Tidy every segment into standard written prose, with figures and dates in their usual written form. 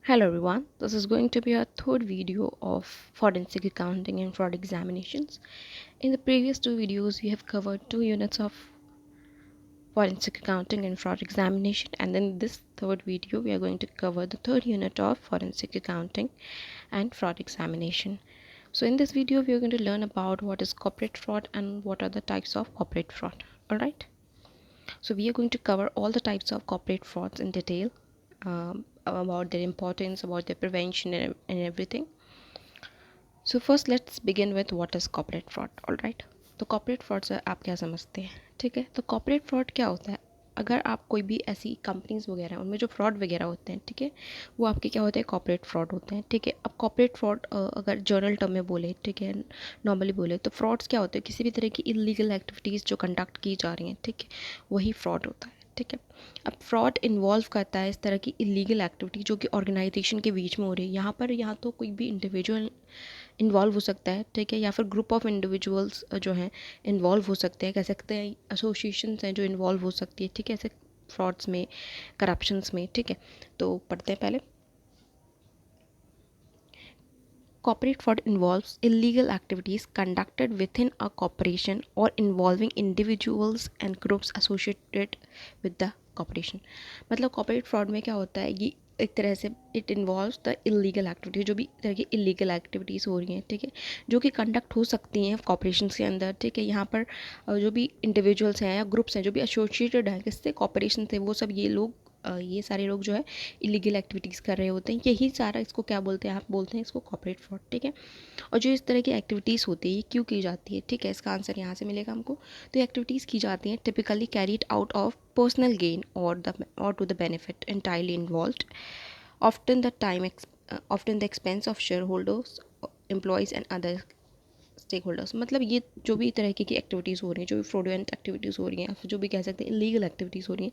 Hello everyone, this is going to be our third video of forensic accounting and fraud examinations. In the previous two videos, we have covered 2 units of forensic accounting and fraud examination, and in this third video, we are going to cover the third unit of forensic accounting and fraud examination. So in this video, we are going to learn about what is corporate fraud and what are the types of corporate fraud. Alright, so we are going to cover all the types of corporate frauds in detail, about their importance, about their prevention and everything. So first let's begin with what is corporate fraud. Alright, तो corporate fraud से आप क्या समझते हैं? ठीक है, तो corporate fraud क्या होता है? अगर आप कोई भी ऐसी कंपनीज वगैरह हैं उनमें जो फ्रॉड वगैरह होते हैं, ठीक है, वो आपके क्या होते हैं? कॉर्पोरेट फ्रॉड होते हैं. ठीक है, अब कॉर्पोरेट फ्रॉड अगर जर्नल टर्म में बोले, ठीक है, नॉर्मली बोले तो फ्रॉड्स क्या होते हैं? किसी भी तरह की इलीगल एक्टिविटीज़ जो कंडक्ट की जा रही हैं, ठीक है, वही फ्रॉड होता है. ठीक है, अब फ्रॉड इन्वॉल्व करता है इस तरह की इलीगल एक्टिविटी जो कि ऑर्गेनाइजेशन के बीच में हो रही है. यहाँ पर या तो कोई भी इंडिविजुअल इन्वॉल्व हो सकता है, ठीक है, या फिर ग्रुप ऑफ इंडिविजुअल्स जो हैं इन्वॉल्व हो सकते हैं, कह सकते हैं एसोसिएशंस हैं जो इन्वॉल्व हो सकती है. ठीक है, ऐसे फ्रॉड्स में, करप्शंस में. ठीक है, तो पढ़ते हैं पहले. Corporate fraud involves illegal activities conducted within a corporation or involving individuals and groups associated with the corporation. मतलब corporate fraud में क्या होता है? ये एक तरह से it involves the illegal activity, जो भी तरह की इलीगल एक्टिविटीज़ हो रही हैं, ठीक है, जो कि कंडक्ट हो सकती हैं कॉर्पोरेशन के अंदर. ठीक है, यहाँ पर जो भी इंडिविजुअल्स हैं या ग्रुप्स हैं जो भी एसोसिएटेड हैं किससे? कॉर्पोरेशन से, वो सब ये सारे लोग जो है इलीगल एक्टिविटीज़ कर रहे होते हैं. यही सारा इसको क्या बोलते हैं? आप बोलते हैं इसको कॉर्पोरेट फ्रॉड. ठीक है, और जो इस तरह की एक्टिविटीज़ होती है ये क्यों की जाती है? ठीक है, इसका आंसर यहाँ से मिलेगा हमको. तो ये एक्टिविटीज़ की जाती हैं typically carried out of personal gain और to the benefit entirely involved, often the expense of shareholders, employees and other stakeholders. मतलब ये जो भी तरह की एक्टिविटीज़ हो रही हैं, जो भी फ्रॉडुलेंट एक्टिविटीज़ हो रही हैं, जो भी कह सकते हैं इलीगल एक्टिविटीज़ हो रही हैं,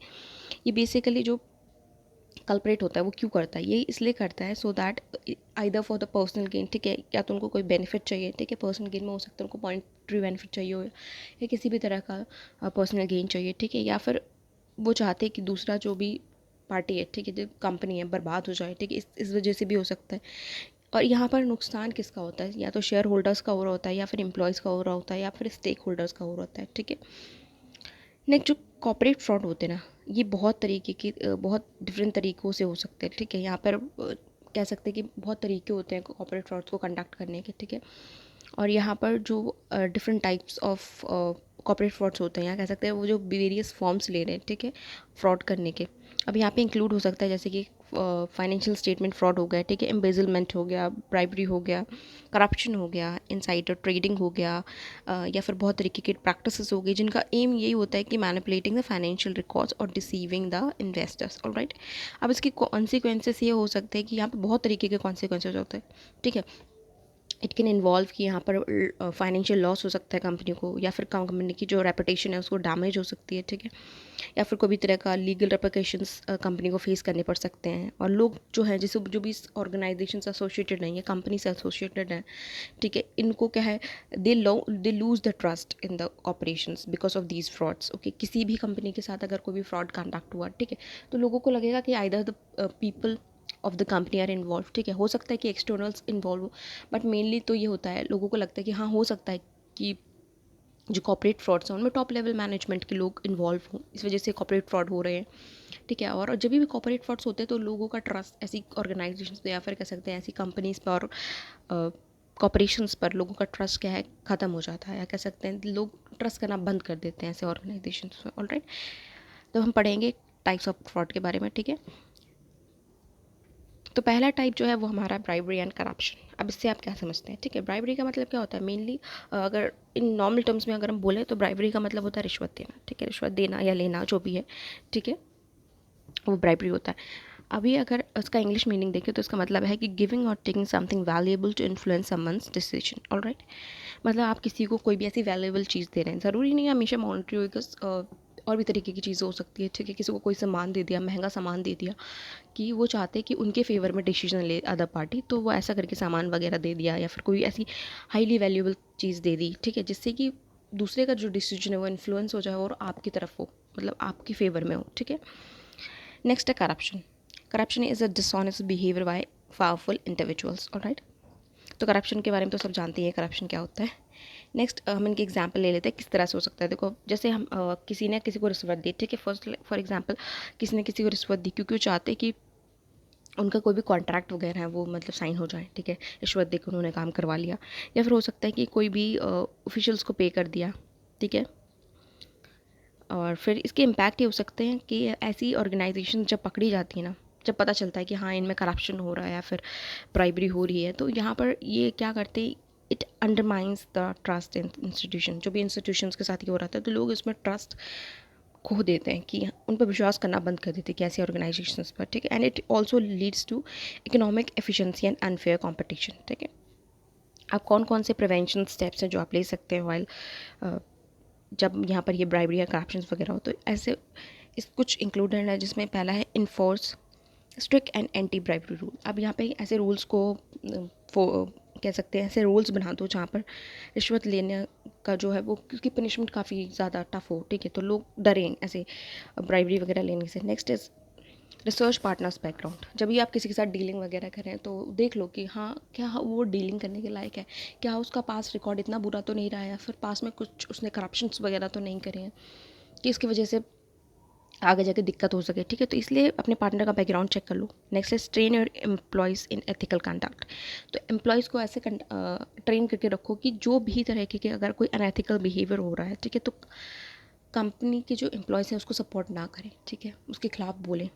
ये बेसिकली जो कल्परेट होता है वो क्यों करता है? ये इसलिए करता है so that either for the personal gain, ठीक है, या तो उनको कोई बेनिफिट चाहिए, ठीक है, पर्सनल गेन में हो सकता है उनको मॉनिटरी बेनिफिट चाहिए हो, या किसी भी तरह का पर्सनल गेन चाहिए. ठीक है, या फिर वो चाहते हैं कि दूसरा जो भी पार्टी है, ठीक है, जो कंपनी है, बर्बाद हो जाए. ठीक है, इस वजह से भी हो सकता है. और यहाँ पर नुकसान किसका होता है? या तो शेयर होल्डर्स का हो रहा होता है, या फिर एम्प्लॉयज़ का हो रहा होता है, या फिर स्टेक होल्डर्स का हो रहा होता है. ठीक है, नेक्स्ट जो कॉर्पोरेट फ्रॉड होते हैं ना, ये बहुत तरीके की बहुत डिफरेंट तरीक़ों से हो सकते हैं. ठीक है, यहाँ पर कह सकते हैं कि बहुत तरीके होते हैं कॉर्पोरेट फ्रॉड्स को कंडक्ट करने के. ठीक है, और यहाँ पर जो different types of corporate frauds होते हैं, यहाँ कह सकते हैं वो जो वेरियस फॉर्म्स ले रहे हैं, ठीक है, फ्रॉड करने के. अब यहाँ पे इंक्लूड हो सकता है जैसे कि फाइनेंशियल स्टेटमेंट फ्रॉड हो गया, ठीक है, एम्बेजलमेंट हो गया, ब्राइबरी हो गया, करप्शन हो गया, इनसाइडर ट्रेडिंग हो गया, या फिर बहुत तरीके के प्रैक्टिसेस हो गए जिनका एम यही होता है कि मैनिपुलेटिंग द फाइनेंशियल रिकॉर्ड्स और डिसीविंग द इन्वेस्टर्स. ऑलराइट, अब इसके कॉन्सिक्वेंसेस ये हो सकते हैं कि यहाँ पे बहुत तरीके के कॉन्सिक्वेंसेस होते हैं. ठीक है, इट कैन इन्वॉल्व कि यहाँ पर फाइनेंशियल लॉस हो सकता है कंपनी को, या फिर कंपनी की जो रेपुटेशन है उसको डैमेज हो सकती है. ठीक है, या फिर कोई भी तरह का लीगल रेप्रिकेशंस कंपनी को फेस करने पड़ सकते हैं. और लोग जो हैं जैसे जो भी इस ऑर्गेनाइजेशन से एसोसिएटेड नहीं है, कंपनी से एसोसिएटेड हैं, ठीक है, इनको क्या है? They lose the trust in the operations because of these frauds. Okay, किसी भी कंपनी के साथ अगर कोई भी फ्रॉड कंडक्ट हुआ, ठीक है, तो लोगों को लगेगा कि either the people of the company are involve. ठीक है, हो सकता है कि एक्सटर्नल्स इन्वॉल्व हो, बट मेनली तो ये होता है, लोगों को लगता है कि हाँ, हो सकता है कि जो कॉर्पोरेट फ्रॉड्स हैं उनमें टॉप लेवल मैनेजमेंट के लोग इन्वॉल्व हों, इस वजह से कॉर्पोरेट फ्रॉड हो रहे हैं. ठीक है, और जब भी कॉर्पोरेट फ्रॉड्स होते हैं तो लोगों का ट्रस्ट ऐसी ऑर्गेनाइजेशन पे या फिर कह सकते हैं ऐसी कंपनीज पर और कॉर्पोरेशंस पर लोगों का ट्रस्ट क्या है? ख़त्म हो जाता है, या कह सकते हैं लोग ट्रस्ट करना बंद कर देते हैं ऐसे ऑर्गेनाइजेशन पर. ऑलराइट, तो हम पढ़ेंगे टाइप्स ऑफ फ्रॉड के बारे में. ठीक है, तो पहला टाइप जो है वो हमारा ब्राइबरी एंड करप्शन. अब इससे आप क्या समझते हैं? ठीक है, ब्राइबरी का मतलब क्या होता है? मेनली अगर इन नॉर्मल टर्म्स में अगर हम बोलें तो ब्राइबरी का मतलब होता है रिश्वत देना. ठीक है, रिश्वत देना या लेना जो भी है, ठीक है, वो ब्राइबरी होता है. अभी अगर उसका इंग्लिश मीनिंग देखें तो इसका मतलब है कि गिविंग और taking something valuable to influence someone's decision. Alright, मतलब आप किसी को कोई भी ऐसी वैल्यूएबल चीज़ दे रहे हैं, ज़रूरी नहीं है हमेशा मॉनेटरी होगी, और भी तरीके की चीज़ें हो सकती है. ठीक है, किसी को कोई सामान दे दिया, महंगा सामान दे दिया, कि वो चाहते हैं कि उनके फेवर में डिसीजन ले अदर पार्टी, तो वो ऐसा करके सामान वगैरह दे दिया, या फिर कोई ऐसी हाईली वैल्यूएबल चीज़ दे दी. ठीक है, जिससे कि दूसरे का जो डिसीजन है वो इन्फ्लुएंस हो जाए और आपकी तरफ हो, मतलब आपकी फेवर में हो. ठीक है, नेक्स्ट है corruption. Corruption is a dishonest behaviour by powerful individuals. Alright, तो करप्शन के बारे में तो सब जानते हैं करप्शन क्या होता है। नेक्स्ट हम इनके एग्जाम्पल ले लेते हैं किस तरह से हो सकता है। देखो जैसे हम किसी ने किसी को रिश्वत दी, ठीक है, फर्स्ट फॉर एग्जांपल किसी ने किसी को रिश्वत दी क्योंकि वो चाहते कि उनका कोई भी कॉन्ट्रैक्ट वगैरह है वो मतलब साइन हो जाए, ठीक है, रिश्वत देकर उन्होंने काम करवा लिया। या फिर हो सकता है कि कोई भी ऑफिशियल्स को पे कर दिया, ठीक है। और फिर इसके इम्पैक्ट ये हो सकते हैं कि ऐसी ऑर्गेनाइजेशन जब पकड़ी जाती है ना, जब पता चलता है कि हाँ इनमें करप्शन हो रहा है या फिर ब्राइबरी हो रही है, तो यहाँ पर ये क्या करते हैं, it undermines the trust in institution. जो भी इंस्टीट्यूशंस के साथ ये हो रहा था तो लोग इसमें ट्रस्ट खो देते हैं, कि उन पर विश्वास करना बंद कर देते हैं कि ऐसी ऑर्गेनाइजेशंस पर, ठीक है। And it also leads to economic efficiency and unfair competition, ठीक है। अब कौन कौन से प्रिवेंशन स्टेप्स हैं जो आप ले सकते हैं वाइल जब यहाँ पर ये ब्राइबरी या करप्शन वगैरह हो, तो ऐसे इस कुछ इंक्लूडेड है, जिसमें पहला है enforce strict and anti bribery rule. अब यहाँ पे ऐसे रूल्स को कह सकते हैं, ऐसे रूल्स बना दो जहाँ पर रिश्वत लेने का जो है वो उसकी पनिशमेंट काफ़ी ज़्यादा टफ हो, ठीक है, तो लोग डरें ऐसे ब्राइबरी वगैरह लेने से। Next is research partners background. जब भी आप किसी के साथ डीलिंग वगैरह करें तो देख लो कि हाँ क्या वो डीलिंग करने के लायक है, क्या उसका पास रिकॉर्ड इतना बुरा तो नहीं रहा है, या फिर पास में कुछ उसने करप्शंस वगैरह तो नहीं करे हैं कि इसकी वजह से आगे जाके दिक्कत हो सके, ठीक है। तो इसलिए अपने पार्टनर का बैकग्राउंड चेक कर लो। Next is train your employees in ethical conduct. तो एम्प्लॉयज़ को ऐसे ट्रेन करके रखो कि जो भी तरह के अगर कोई अनएथिकल बिहेवियर हो रहा है, ठीक है, तो कंपनी के जो एम्प्लॉयज़ हैं उसको सपोर्ट ना करें, ठीक है, उसके खिलाफ बोलें,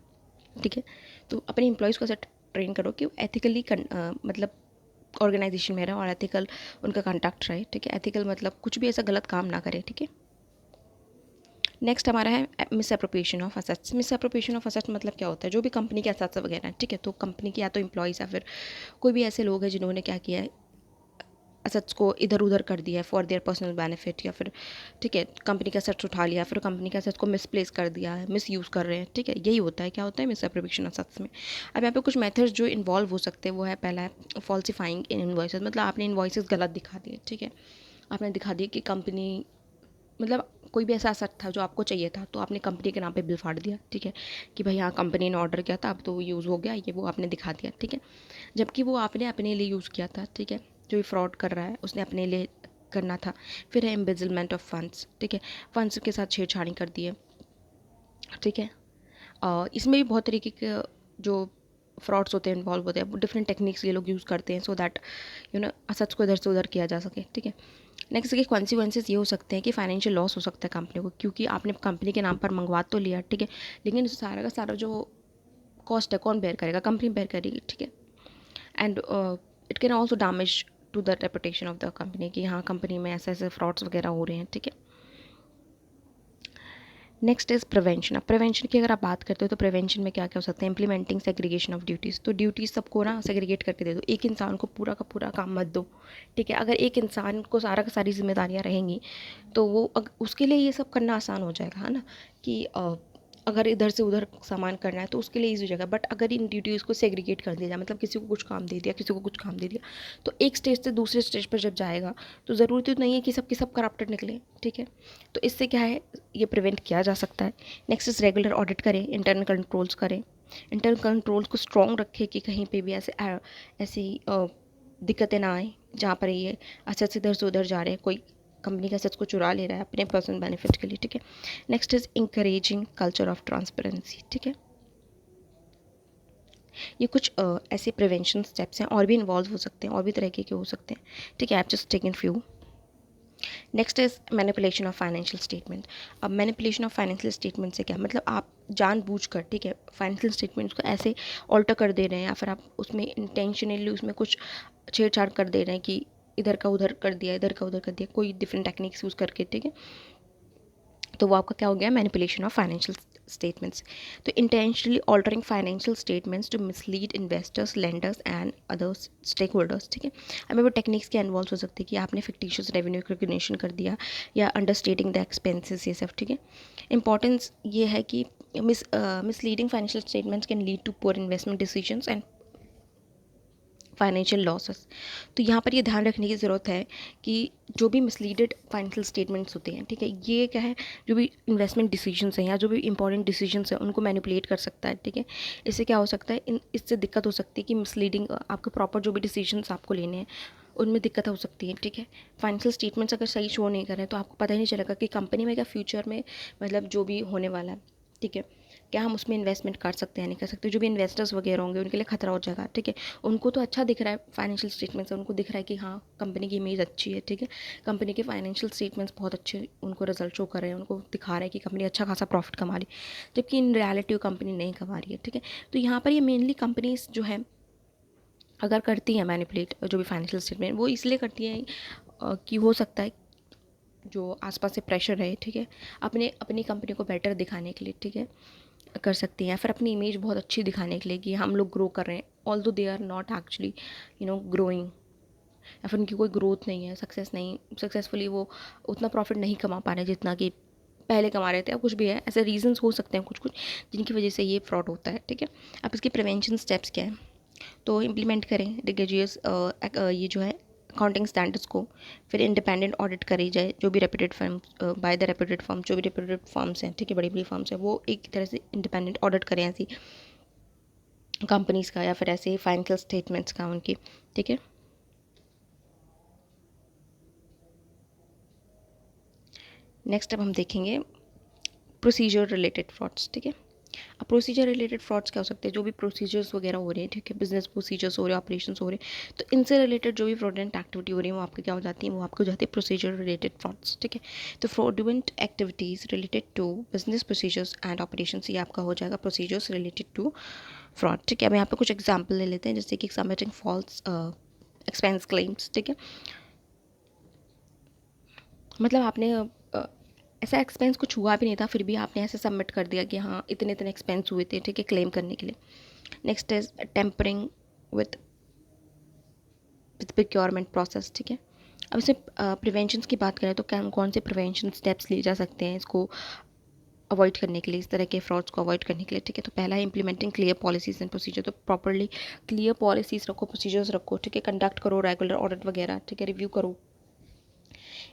ठीक है। तो अपने एम्प्लॉयज़ को ऐसा ट्रेन करो कि वो एथिकली मतलब ऑर्गेनाइजेशन में रहे और एथिकल उनका कंडक्ट रहे, ठीक है। एथिकल मतलब कुछ भी ऐसा गलत काम ना करे, ठीक है। नेक्स्ट हमारा है miss appropriation of assets. Miss appropriation of assets मतलब क्या होता है, जो भी कंपनी के असेट्स वगैरह हैं, ठीक है, तो कंपनी के या तो एम्प्लॉयज़ या फिर कोई भी ऐसे लोग हैं जिन्होंने क्या किया है, असेट्स को इधर उधर कर दिया है फॉर देयर पर्सनल बेनिफिट, या फिर ठीक है कंपनी के असेट्स उठा लिया, फिर कंपनी के असेट्स को मिसप्लेस कर दिया है, मिस यूज़ कर रहे हैं, ठीक है। यही होता है, क्या होता है, मिस अप्रोप्रिएशन ऑफ असेट्स में। अब यहाँ पे कुछ मेथड्स जो इन्वॉल्व हो सकते हैं वो है, पहला है फॉल्सिफाइंग इन इनवॉइसेस। मतलब आपने इनवॉइसेस गलत दिखा दिए, ठीक है, आपने दिखा दिया कि कंपनी मतलब कोई भी ऐसा असर था जो आपको चाहिए था, तो आपने कंपनी के नाम पे बिल फाड़ दिया, ठीक है, कि भाई हाँ कंपनी ने ऑर्डर किया था अब तो यूज़ हो गया, ये वो आपने दिखा दिया, ठीक है, जबकि वो आपने अपने लिए यूज़ किया था, ठीक है। जो भी फ्रॉड कर रहा है उसने अपने लिए करना था। फिर है एम्बेजलमेंट ऑफ फंड्स, ठीक है, फंड्स के साथ छेड़छाड़ी कर दी है, ठीक है। इसमें भी बहुत तरीके के जो फ्रॉड्स होते हैं इन्वॉल्व होते हैं, डिफरेंट टेक्निक्स ये लोग यूज़ करते हैं सो दैट असच को इधर से उधर किया जा सके, ठीक है। नेक्स्ट के कॉन्सिक्वेंसेस ये हो सकते हैं कि फाइनेंशियल लॉस हो सकता है कंपनी को, क्योंकि आपने कंपनी के नाम पर मंगवा तो लिया, ठीक है, लेकिन सारा का सारा जो कॉस्ट है कौन बेयर करेगा, कंपनी बेयर करेगी, ठीक है। And it can also damage to the reputation of the company, कि हाँ कंपनी में ऐसे ऐसे फ्रॉड्स वगैरह हो रहे हैं, ठीक है। Next is prevention. अब प्रिवेंशन की अगर आप बात करते हो तो प्रिवेंशन में क्या क्या हो सकता है, इंप्लीमेंटिंग सेग्रीगेशन ऑफ ड्यूटीज़। तो ड्यूटीज़ सबको ना सेग्रीगेट करके दे दो, एक इंसान को पूरा का पूरा काम मत दो, ठीक है। अगर एक इंसान को सारा का सारी जिम्मेदारियाँ रहेंगी तो वो उसके लिए ये सब करना आसान हो जाएगा, है ना, कि अगर इधर से उधर सामान करना है तो उसके लिए ईजी हो जाएगा। बट अगर इन ड्यूटीज़ को सेग्रीगेट कर दिया जाए, मतलब किसी को कुछ काम दे दिया, किसी को कुछ काम दे दिया, तो एक स्टेज से दूसरे स्टेज पर जब जाएगा तो ज़रूरत तो नहीं है कि सबके सब करप्टेड निकले, ठीक है। तो इससे क्या है, ये प्रिवेंट किया जा सकता है। नेक्स्ट इज रेगुलर ऑडिट करें, इंटरनल कंट्रोल्स करें, इंटरनल कंट्रोल्स को स्ट्रॉन्ग रखें कि कहीं पे भी ऐसी दिक्कतें ना आए जहाँ पर ये असेट्स इधर से उधर जा रहे हैं, कोई कंपनी के असेट्स को चुरा ले रहा है अपने पर्सनल बेनिफिट के लिए, ठीक है। Next is encouraging culture of transparency, ठीक है। ये कुछ ऐसे प्रिवेंशन स्टेप्स हैं, और भी इन्वॉल्व हो सकते हैं, और भी तरह के हो सकते हैं, ठीक है। आप just take in few. Next is manipulation of financial statement. अब मैनिपुलेशन ऑफ फाइनेंशियल स्टेटमेंट से क्या मतलब, आप जानबूझकर, ठीक है, फाइनेंशियल स्टेटमेंट्स को ऐसे ऑल्टर कर दे रहे हैं, या फिर आप उसमें इंटेंशनली उसमें कुछ छेड़छाड़ कर दे रहे हैं कि इधर का उधर कर दिया, इधर का उधर कर दिया, कोई डिफरेंट टेक्निक्स यूज़ करके, ठीक है। तो वो आपका क्या हो गया, मैनिपुलेशन ऑफ फाइनेंशियल स्टेटमेंट्स। तो intentionally altering financial statements to mislead investors, lenders and other stakeholders, ठीक है। हमें वो टेक्निक्स के इन्वॉल्व हो सकती है कि आपने फिक्टिशियस रेवेन्यू रिकग्निशन कर दिया, या अंडरस्टेटिंग द एक्सपेंसेस, ये सब, ठीक है। इंपॉर्टेंस ये है कि misleading financial statements can lead to poor investment decisions and financial losses. तो यहाँ पर ये ध्यान रखने की ज़रूरत है कि जो भी मिसलीडेड फाइनेंशियल स्टेटमेंट्स होते हैं, ठीक है, ये क्या है, जो भी इन्वेस्टमेंट डिसीजंस हैं या जो भी इंपॉर्टेंट डिसीजंस हैं उनको मैनिपुलेट कर सकता है, ठीक है। इससे क्या हो सकता है, इससे दिक्कत हो सकती है कि मिसलीडिंग आपके प्रॉपर जो भी डिसीजंस आपको लेने हैं उनमें दिक्कत हो सकती है, ठीक है। फाइनेंशियल स्टेटमेंट्स अगर सही शो नहीं करें तो आपको पता ही नहीं चलेगा कि कंपनी में क्या फ्यूचर में मतलब जो भी होने वाला है, ठीक है, क्या हम उसमें इन्वेस्टमेंट कर सकते हैं नहीं कर सकते। जो भी इन्वेस्टर्स वगैरह होंगे उनके लिए खतरा हो जाएगा, ठीक है। उनको तो अच्छा दिख रहा है फाइनेंशियल स्टेटमेंट्स, उनको दिख रहा है कि हाँ कंपनी की इमेज अच्छी है, ठीक है, कंपनी के फाइनेंशियल स्टेटमेंट्स बहुत अच्छे उनको रिजल्ट शो कर रहे हैं, उनको दिखा रहा है कि कंपनी अच्छा खासा प्रॉफिट कमा रही है, जबकि इन रियलिटी वो कंपनी नहीं कमा रही है, ठीक है। तो यहाँ पर ये मेनली कंपनीज जो है अगर करती हैं मैनिपुलेट जो भी फाइनेंशियल स्टेटमेंट, वो इसलिए करती हैं कि हो सकता है जो आसपास से प्रेशर है, ठीक है, अपने अपनी कंपनी को बेटर दिखाने के लिए, ठीक है, कर सकती हैं, या फिर अपनी इमेज बहुत अच्छी दिखाने के लिए कि हम लोग ग्रो कर रहे हैं, although they are not actually growing, या फिर उनकी कोई ग्रोथ नहीं है, सक्सेसफुली वो उतना प्रॉफिट नहीं कमा पा रहे जितना कि पहले कमा रहे थे, या कुछ भी है, ऐसे रीजंस हो सकते हैं कुछ कुछ जिनकी वजह से ये फ्रॉड होता है, ठीक है। अब इसके प्रिवेंशन स्टेप्स क्या है, तो इम्प्लीमेंट करें रिलीजियस ये जो है अकाउंटिंग स्टैंडर्ड्स को, फिर इंडिपेंडेंट ऑडिट करी जाए जो भी reputed firm by the reputed firm, जो भी रेप्यूटेड फर्म्स हैं, ठीक है, बड़ी बड़ी फर्म्स हैं, वो एक तरह से इंडिपेंडेंट ऑडिट करें ऐसी कंपनीज़ का या फिर ऐसे फाइनेंशियल स्टेटमेंट्स का उनकी, ठीक है। नेक्स्ट अब हम देखेंगे प्रोसीजर रिलेटेड फ्रॉड्स, ठीक है। अब प्रोसीजर रिलेटेड फ्रॉड्स क्या हो सकते हैं, जो भी प्रोसीजर्स वगैरह हो रहे हैं, ठीक है, बिजनेस प्रोसीजर्स हो रहे हैं, ऑपरेशंस हो रहे हैं, तो इनसे रिलेटेड जो भी फ्रॉडुलेंट एक्टिविटी हो रही है वो आपकी क्या हो जाती है, वो आपको हो जाती है प्रोसीजर रिलेटेड फ्रॉड्स, ठीक है। तो fraudulent activities related to business procedures and operations, ये आपका हो जाएगा प्रोसीजर्स रिलेटेड टू फ्रॉड, ठीक है। अब यहाँ पे कुछ एग्जाम्पल ले लेते हैं, जैसे कि सबमिटिंग फॉल्स एक्सपेंस क्लेम्स, ठीक है, मतलब आपने ऐसा एक्सपेंस कुछ हुआ भी नहीं था फिर भी आपने ऐसे सबमिट कर दिया कि हाँ इतने इतने एक्सपेंस हुए थे, ठीक है, क्लेम करने के लिए। Next is tampering with with procurement process, ठीक है। अब इसे प्रिवेंशन की बात करें तो क्या कौन से प्रिवेंशन स्टेप्स लिए जा सकते हैं इसको अवॉइड करने के लिए, इस तरह के फ्रॉड्स को अवॉइड करने के लिए, ठीक है। तो पहला है implementing clear policies and procedure, तो प्रॉपरली क्लियर पॉलिसीज रखो, प्रोसीजर्स रखो, ठीक है, कंडक्ट करो रेगुलर ऑडिट वगैरह, ठीक है, रिव्यू करो,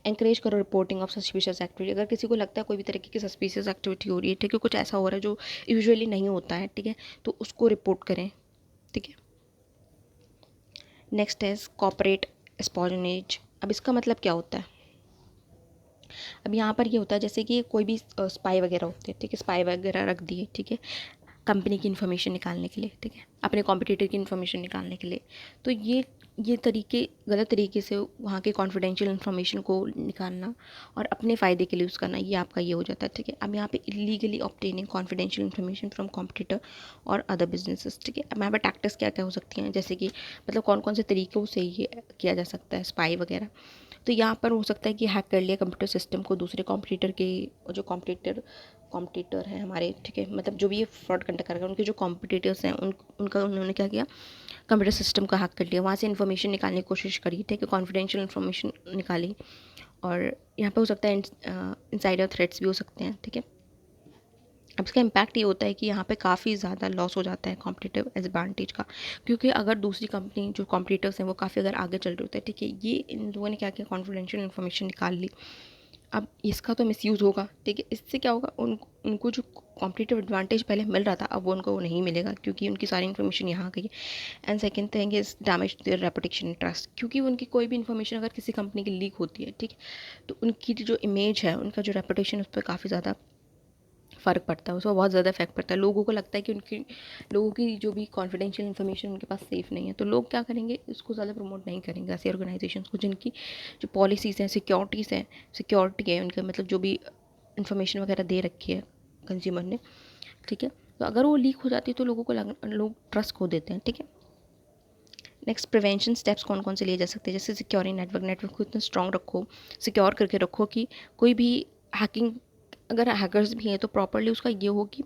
एनकरेज करो रिपोर्टिंग ऑफ सस्पिशियस एक्टिविटी, अगर किसी को लगता है कोई भी तरीके की सस्पिशियस एक्टिविटी हो रही है, ठीक है, कुछ ऐसा हो रहा है जो यूजुअली नहीं होता है, ठीक है, तो उसको रिपोर्ट करें, ठीक है। नेक्स्ट है कॉपरेट स्पॉन्ज। अब इसका मतलब क्या होता है, अब यहाँ पर ये होता है जैसे कि कोई भी स्पाई वगैरह होते हैं, ठीक है, स्पाई वगैरह रख दिए, ठीक है, कंपनी की इन्फॉर्मेशन निकालने के लिए, ठीक है, अपने कॉम्पिटिटर की इन्फॉर्मेशन निकालने के लिए, तो ये तरीके गलत तरीके से वहाँ के कॉन्फिडेंशियल इन्फॉर्मेशन को निकालना और अपने फ़ायदे के लिए यूज़ करना, ये आपका ये हो जाता है, ठीक है। अब यहाँ पे illegally obtaining confidential information from competitor और अदर बिजनेसेस, ठीक है। अब यहाँ पर टैक्टिक्स क्या क्या हो सकती हैं, जैसे कि मतलब कौन कौन से तरीक़ों से ये किया जा सकता है स्पाई वगैरह, तो यहाँ पर हो सकता है कि हैक कर लिया कंप्यूटर सिस्टम को दूसरे कॉम्पिटिटर के, जो कॉम्पिटिटर हैं हमारे, ठीक है, मतलब जो भी ये फ्रॉड कंडक्ट कर रहे हैं उनके जो कॉम्पिटिटर्स हैं उनका उन्होंने क्या किया, कंप्यूटर सिस्टम का हैक कर लिया, वहाँ से इन्फॉर्मेशन निकालने की कोशिश करी, ठीक है, कॉन्फिडेंशियल इन्फॉर्मेशन निकाली, और यहाँ पे हो सकता है इनसाइडर थ्रेट्स भी हो सकते हैं, ठीक है। अब इसका इम्पैक्ट ये होता है कि यहाँ पे काफ़ी ज़्यादा लॉस हो जाता है कॉम्पिटिटिव एडवांटेज का, क्योंकि अगर दूसरी कंपनी जो कॉम्पिटिटर्स हैं वो काफ़ी अगर आगे चल रहे होते हैं, ठीक है, ये इन लोगों ने क्या किया, कॉन्फिडेंशियल इन्फॉर्मेशन निकाल ली, अब इसका तो मिसयूज़ होगा, ठीक है, इससे क्या होगा, उनको जो कॉम्पिटिटिव एडवांटेज पहले मिल रहा था अब वो उनको नहीं मिलेगा क्योंकि उनकी सारी इन्फॉर्मेशन यहाँ आ गई है। And second thing is damage their reputation trust, क्योंकि उनकी कोई भी इन्फॉर्मेशन अगर किसी कंपनी की लीक होती है, ठीक है, तो उनकी जो इमेज है, उनका जो रेपुटेशन उस पर काफ़ी ज़्यादा फ़र्क पड़ता है, उसका बहुत ज़्यादा इफेक्ट पड़ता है, लोगों को लगता है कि लोगों की जो भी कॉन्फिडेंशियल इन्फॉर्मेशन उनके पास सेफ़ नहीं है, तो लोग क्या करेंगे, इसको ज़्यादा प्रमोट नहीं करेंगे ऐसी ऑर्गेनाइजेशंस को जिनकी जो पॉलिसीज़ हैं, सिक्योरिटी है उनका, मतलब जो भी इन्फॉर्मेशन वगैरह दे रखी है कंज्यूमर ने, ठीक है, तो अगर वो लीक हो जाती है तो लोगों को लोग ट्रस्ट खो देते हैं, ठीक है। नेक्स्ट प्रिवेंशन स्टेप्स कौन कौन से लिए जा सकते हैं, जैसे सिक्योरिंग नेटवर्क को इतना स्ट्रॉन्ग रखो, सिक्योर करके रखो कि कोई भी हैकिंग, अगर हैकर्स भी हैं तो प्रॉपरली उसका ये हो कि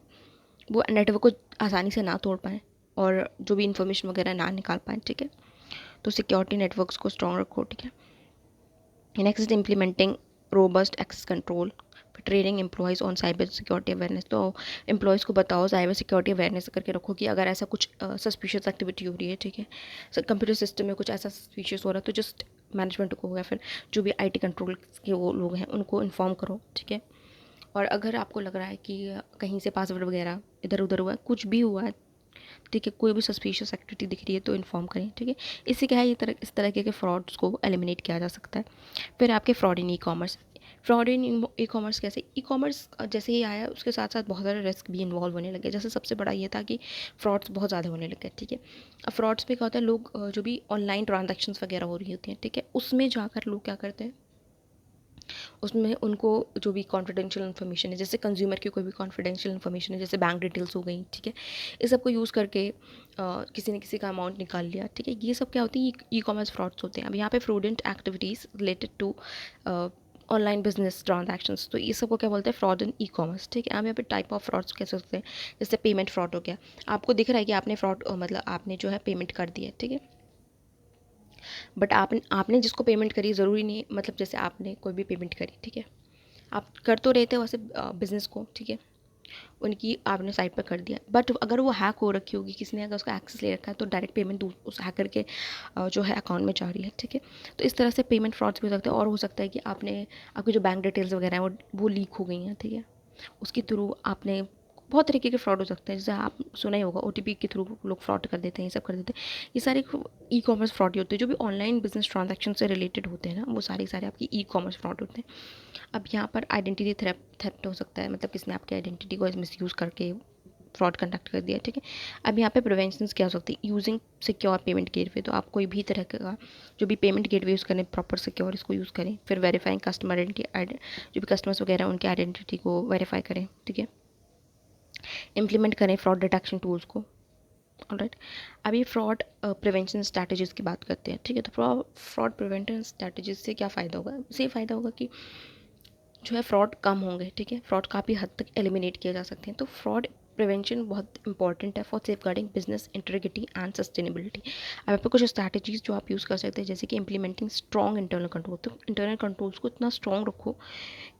वो नेटवर्क को आसानी से ना तोड़ पाएँ और जो भी इन्फॉर्मेशन वगैरह ना निकाल पाएँ, ठीक है, तो सिक्योरिटी नेटवर्क्स को स्ट्रॉन्ग रखो, ठीक है। Next is implementing robust access control, training employees on cyber security awareness, तो एम्प्लॉयज़ को बताओ साइबर सिक्योरिटी अवेयरनेस करके रखो कि अगर ऐसा कुछ सस्पिशियस एक्टिविटी हो रही है, ठीक है, कंप्यूटर सिस्टम में कुछ ऐसा सस्पिशियस हो रहा है, तो जस्ट मैनेजमेंट को या फिर जो भी आईटी कंट्रोल के वो लोग हैं उनको इन्फॉर्म करो, ठीक है। और अगर आपको लग रहा है कि कहीं से पासवर्ड वगैरह इधर उधर हुआ है, कुछ भी हुआ है, ठीक है, कोई भी सस्पिशियस एक्टिविटी दिख रही है तो इन्फॉर्म करें, ठीक है। इससे क्या है, इस तरह के फ्रॉड्स को एलिमिनेट किया जा सकता है। फिर आपके fraud in e commerce. Fraud in e commerce कैसे, ई कॉमर्स जैसे ही आया उसके साथ साथ बहुत सारे रिस्क भी इन्वॉल्व होने लगे। जैसे सबसे बड़ा ये था कि फ्रॉड्स बहुत ज़्यादा होने लगे, ठीक है। अब फ्रॉड्स में क्या होता है, लोग जो भी ऑनलाइन ट्रांजेक्शन्स वगैरह हो रही होती हैं, ठीक है, उसमें जाकर लोग क्या करते हैं, उसमें उनको जो भी कॉन्फिडेंशियल इन्फॉर्मेशन है, जैसे कंज्यूमर की कोई भी कॉन्फिडेंशियल इन्फॉर्मेशन है, जैसे बैंक डिटेल्स हो गई, ठीक है, इस सब को यूज़ करके किसी ने किसी का अमाउंट निकाल लिया, ठीक है। ये सब क्या होती है, ई कॉमर्स फ्रॉड्स होते हैं। अब यहाँ पे fraudulent activities related to online business transactions, तो ये सब को क्या बोलते हैं, फ्रॉड इन ई कॉमर्स, ठीक है। आप यहाँ पे टाइप ऑफ फ्रॉड्स कह सकते हैं, जैसे पेमेंट फ्रॉड हो गया, आपको दिख रहा है कि आपने फ्रॉड मतलब आपने जो है पेमेंट कर दिया है, ठीक है, बट आपने जिसको पेमेंट करी ज़रूरी नहीं, मतलब जैसे आपने कोई भी पेमेंट करी, ठीक है, आप कर तो रहे थे वैसे बिज़नेस को, ठीक है, उनकी आपने साइट पर कर दिया, बट अगर वो हैक हो रखी होगी, किसी ने अगर उसका एक्सेस ले रखा है, तो डायरेक्ट पेमेंट उस हैकर के जो है अकाउंट में जा रही है, ठीक है। तो इस तरह से पेमेंट फ्रॉड्स भी हो सकते हैं। और हो सकता है कि आपकी जो बैंक डिटेल्स वगैरह हैं वो लीक हो गई हैं, ठीक है, उसके थ्रू आपने बहुत तरीके के फ्रॉड हो सकते हैं। जैसे आप सुना ही होगा, ओटीपी के थ्रू लोग फ्रॉड कर देते हैं, ये सब कर देते हैं। ये सारे ई कॉमर्स फ्रॉड ही होते हैं, जो भी ऑनलाइन बिजनेस ट्रांजैक्शन से रिलेटेड होते हैं ना, वो सारे आपकी ई कॉमर्स फ्रॉड होते हैं। अब यहाँ पर आइडेंटिटी थेफ्ट हो सकता है, मतलब किसने आपकी आइडेंटिटी को मिसयूज़ करके फ्रॉड कंडक्ट कर दिया, ठीक है। अब यहाँ पे प्रिवेंशन क्या हो सकती है, यूजिंग सिक्योर पेमेंट गेटवे, तो आप कोई भी तरह का जो भी पेमेंट गेटवे यूज़ करें, प्रॉपर सिक्योर इसको यूज़ करें। फिर वेरीफाइंग कस्टमर जो भी कस्टमर्स वगैरह उनकी आइडेंटिटी को वेरीफाई करें, ठीक है। इम्प्लीमेंट करें फ्रॉड डिटेक्शन टूल्स को, ऑलराइट। अब ये फ्रॉड प्रिवेंशन स्ट्रैटेजीज़ की बात करते हैं, ठीक है। तो फ्रॉड प्रिवेंशन स्ट्रैटेजीज से क्या फ़ायदा होगा, इससे फ़ायदा होगा कि जो है फ्रॉड कम होंगे, ठीक है, फ्रॉड काफ़ी हद तक एलिमिनेट किए जा सकते हैं। तो फ्रॉड प्रिवेंशन बहुत इंपॉर्टेंट है for safeguarding business integrity and sustainability. अब यहाँ पे कुछ स्ट्रैटेजीज जो आप यूज़ कर सकते हैं, जैसे कि इंप्लीमेंटिंग स्ट्रॉन्ग इंटरनल कंट्रोल, तो इंटरनल कंट्रोल्स को इतना स्ट्रॉन्ग रखो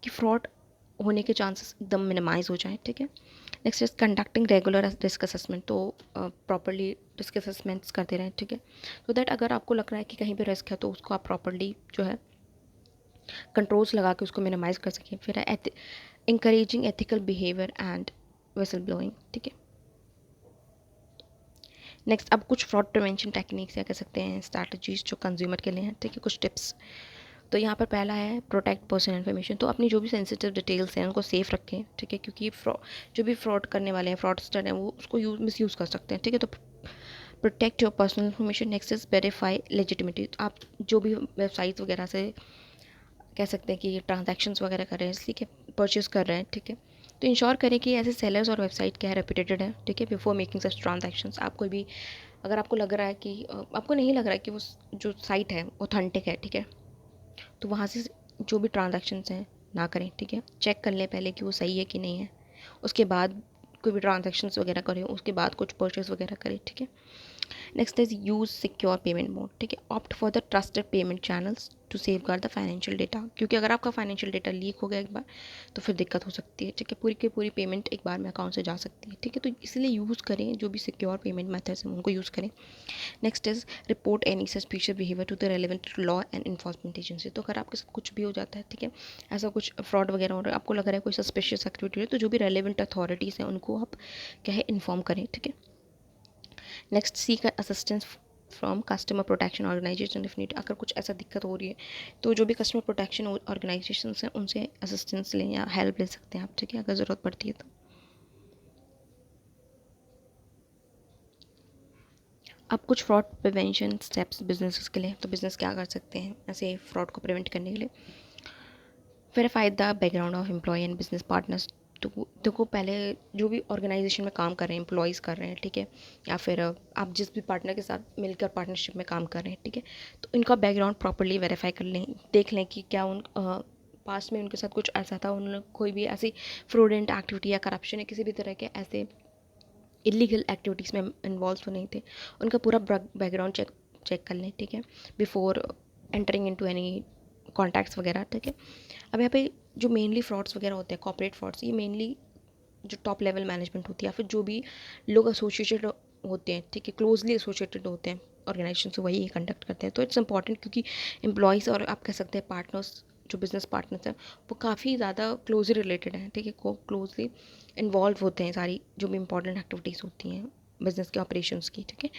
कि फ्रॉड होने के चांसेस एकदम मिनिमाइज हो जाए, ठीक है। Next is conducting regular risk assessment, तो प्रॉपरली रिस्क असेसमेंट्स करते रहें, ठीक है, तो दैट अगर आपको लग रहा है कि कहीं पे रिस्क है तो उसको आप प्रॉपरली जो है कंट्रोल्स लगा के उसको मिनिमाइज कर सकें। फिर है encouraging ethical behaviour and whistle blowing, ठीक है। नेक्स्ट अब कुछ फ्रॉड प्रिवेंशन टेक्निक्स या कह सकते हैं स्ट्रैटेजीज जो कंज्यूमर के लिए हैं, ठीक है, कुछ टिप्स। तो यहाँ पर पहला है प्रोटेक्ट पर्सनल इन्फॉर्मेशन, तो अपनी जो भी सेंसिटिव डिटेल्स हैं उनको सेफ रखें, ठीक है, क्योंकि जो भी फ्रॉड करने वाले हैं, फ्रॉडस्टर हैं, वो उसको मिसयूज़ कर सकते हैं, ठीक है। तो protect your personal information. Next is verify legitimacy, आप जो भी वेबसाइट वगैरह से कह सकते हैं कि ट्रांजैक्शंस वगैरह कर रहे हैं, ठीक है, परचेज कर रहे हैं, ठीक है, तो इंश्योर करें कि ऐसे सेलर्स और वेबसाइट क्या है, रेप्यूटेड है, ठीक है, बिफोर मेकिंग सच ट्रांजैक्शंस। आप कोई भी अगर आपको लग रहा है कि आपको नहीं लग रहा है कि वो जो साइट है ऑथेंटिक है, ठीक है, तो वहाँ से जो भी ट्रांजैक्शंस हैं ना करें, ठीक है, चेक कर लें पहले कि वो सही है कि नहीं है, उसके बाद कोई भी ट्रांजैक्शंस वगैरह करें, उसके बाद कुछ परचेज वगैरह करें, ठीक है। Next is use secure payment mode, ठीक है, opt for the trusted payment channels to safeguard the financial data, क्योंकि अगर आपका फाइनेंशियल डेटा लीक हो गया एक बार तो फिर दिक्कत हो सकती है, ठीक है, पूरी की पूरी पेमेंट एक बार में अकाउंट से जा सकती है, ठीक है, तो इसलिए यूज़ करें जो भी सिक्योर पेमेंट मेथड्स हैं उनको यूज़ करें। Next is report any suspicious behaviour to the relevant law and enforcement agency, तो अगर आपके साथ कुछ भी हो जाता है, ठीक है, ऐसा कुछ फ्रॉड वगैरह हो रहा है, आपको लग रहा है कोई सस्पिशियस एक्टिविटी है, तो जो भी रेलेवेंट अथॉरिटीज़ हैं उनको आप क्या है इन्फॉर्म करें, ठीक है। Next seek assistance from customer protection organisation if need, अगर कुछ ऐसा दिक्कत हो रही है तो जो भी कस्टमर प्रोटेक्शन ऑर्गेनाइजेशन हैं उनसे असिस्टेंस लें या हेल्प ले सकते हैं आप, ठीक है, अगर ज़रूरत पड़ती है तो। अब कुछ फ्रॉड प्रिवेंशन स्टेप्स बिजनेस के लिए, तो बिजनेस क्या कर सकते हैं ऐसे फ्रॉड को प्रिवेंट करने के लिए। Verify the background of employ and business partners, तो देखो पहले जो भी ऑर्गेनाइजेशन में काम कर रहे हैं, एम्प्लॉयज़ कर रहे हैं, ठीक है, या फिर आप जिस भी पार्टनर के साथ मिलकर पार्टनरशिप में काम कर रहे हैं, ठीक है, तो इनका बैकग्राउंड प्रॉपर्ली वेरीफाई कर लें, देख लें कि क्या उन पास्ट में उनके साथ कुछ ऐसा था, उन्होंने कोई भी ऐसी फ्रॉडेंट एक्टिविटी या करप्शन या किसी भी तरह के ऐसे इलीगल एक्टिविटीज़ में इन्वॉल्व तो नहीं थे, उनका पूरा बैकग्राउंड चेक कर लें, ठीक है, before entering into any contacts वगैरह, ठीक है। अब यहाँ पे जो मेनली फ्रॉड्स वगैरह होते हैं, कॉर्पोरेट फ्रॉड्स, ये मेनली जो टॉप लेवल मैनेजमेंट होती है या फिर जो भी लोग एसोसिएटेड होते हैं, ठीक है, क्लोजली एसोसिएटेड होते हैं ऑर्गेनाइजेशन से, वही कंडक्ट करते हैं। तो इट्स इंपॉर्टेंट, क्योंकि एम्प्लॉयज़ और आप कह सकते हैं पार्टनर्स, जो बिजनेस पार्टनर्स हैं, वो काफ़ी ज़्यादा क्लोजली रिलेटेड हैं, ठीक है, को क्लोजली इन्वॉल्व होते हैं सारी जो भी इंपॉर्टेंट एक्टिविटीज़ होती हैं बिजनेस के ऑपरेशंस की, ठीक है।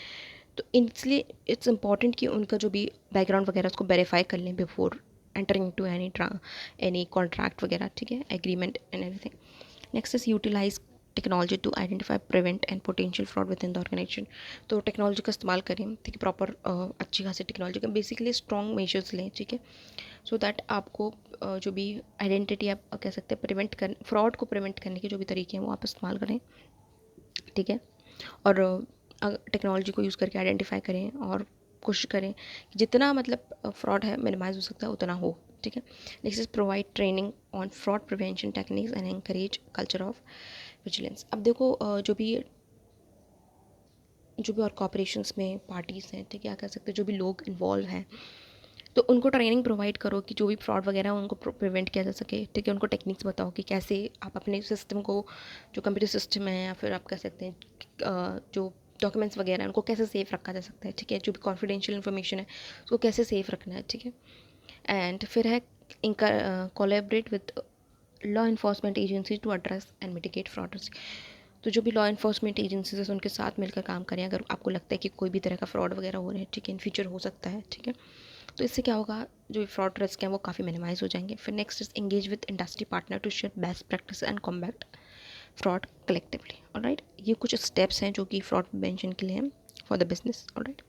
तो इसलिए इट्स इंपॉर्टेंट कि उनका जो भी बैकग्राउंड वगैरह उसको वेरीफाई कर लें before entering to any contract वगैरह, ठीक है, agreement and everything. Next is utilise technology to identify, prevent and potential fraud within the organisation. तो टेक्नोलॉजी का इस्तेमाल करें, ठीक है, प्रॉपर अच्छी खासी टेक्नोलॉजी का बेसिकली स्ट्रॉन्ग मेजर्स लें, ठीक है, सो दैट आपको जो भी आइडेंटिटी आप कह सकते हैं प्रिवेंट कर, फ्रॉड को प्रिवेंट करने के जो भी तरीके हैं वो आप इस्तेमाल करें, ठीक है। और टेक्नोलॉजी को यूज़ करके आइडेंटिफाई करें और कोशिश करें कि जितना मतलब फ्रॉड है मिनिमाइज हो सकता है उतना हो, ठीक है। Next is provide training on fraud prevention techniques and encourage culture of vigilance. अब देखो जो भी और कॉपरेशंस में पार्टीज़ हैं, ठीक है, क्या कह सकते हैं, जो भी लोग इन्वॉल्व हैं, तो उनको ट्रेनिंग प्रोवाइड करो कि जो भी फ्रॉड वगैरह है उनको प्रिवेंट किया जा सके, ठीक है। उनको टेक्निक्स बताओ कि कैसे आप अपने सिस्टम को, जो कंप्यूटर सिस्टम है या फिर आप कह सकते हैं जो डॉक्यूमेंट्स वगैरह हैं उनको कैसे सेफ रखा जा सकता है, ठीक है, जो भी कॉन्फिडेंशियल इन्फॉर्मेशन है उसको कैसे सेफ रखना है, ठीक है। एंड फिर है इनका collaborate with law enforcement agency to address and mitigate frauds. तो जो भी लॉ इन्फोर्समेंट एजेंसीज है उनके साथ मिलकर काम करें अगर आपको लगता है कि कोई भी तरह का फ्रॉड वगैरह हो रहा है, ठीक है, इन फ्यूचर हो सकता है, ठीक है। तो इससे क्या होगा, जो फ्रॉड रिस्क हैं वो काफ़ी मिनिमाइज हो जाएंगे। फिर next is engage with industry partner to share best practice and combat fraud collectively. Alright, ये कुछ स्टेप्स हैं जो कि फ्रॉड प्रिवेंशन के लिए हैं फॉर द बिजनेस। ऑलराइट।